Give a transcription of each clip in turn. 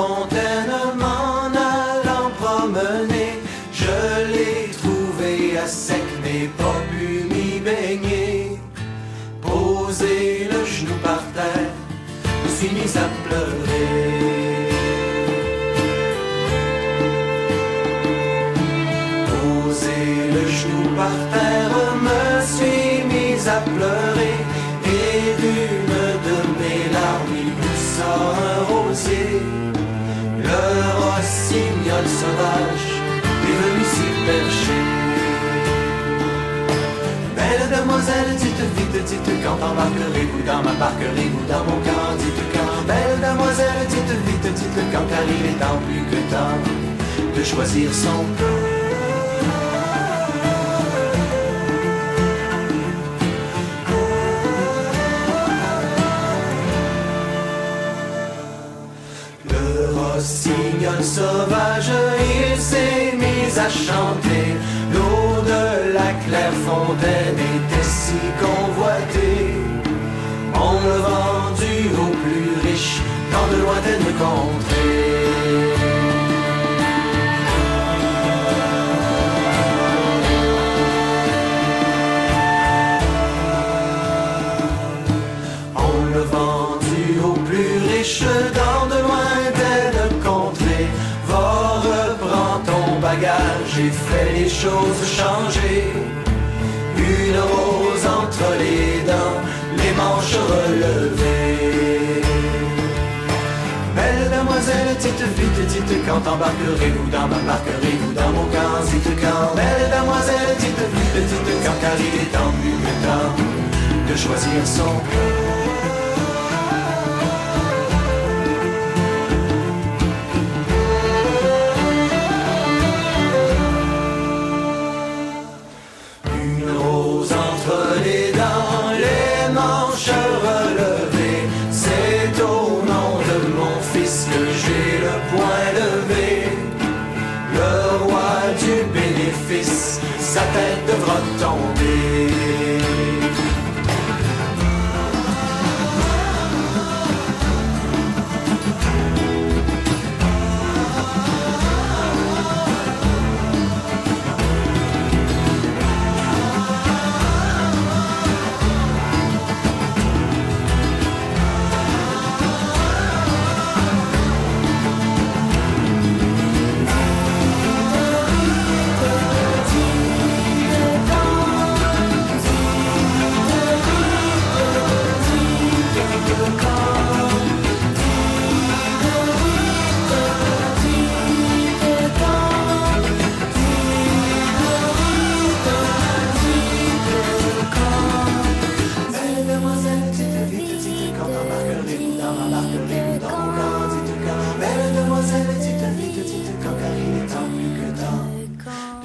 fontaine m'en allant promener. Je l'ai trouvé à sec, mais pas pu m'y baigner. Posé le genou par terre, je me suis mis à pleurer. Posé le genou par terre, me suis mis à pleurer. Et d'une de mes larmes, il poussa un rosier. Le rossignol sauvage est venu s'y percher. Belle demoiselle, dites vite, dites quand embarquerez-vous dans ma barque, vous dans mon camp, dites quand. Belle demoiselle, dites vite, dites quand, car il est temps plus que temps de choisir son camp. Rossignol sauvage, il s'est mis à chanter. L'eau de la claire fontaine était si convoitée. On l'a vendu aux plus riches dans de lointaines contrées. On l'a vendu aux plus riches dans de lointaines contrées. Va, reprends ton bagage et fais les choses changer. Une rose entre les dents, les manches relevées. Belle demoiselle, dites vite, dites quand embarquerez-vous dans ma barque, vous dans mon camp, dites quand. Belle demoiselle, dites vite, dites quand, car il est temps plus que temps de choisir son camp. Sa tête devra tomber.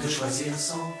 Choisir son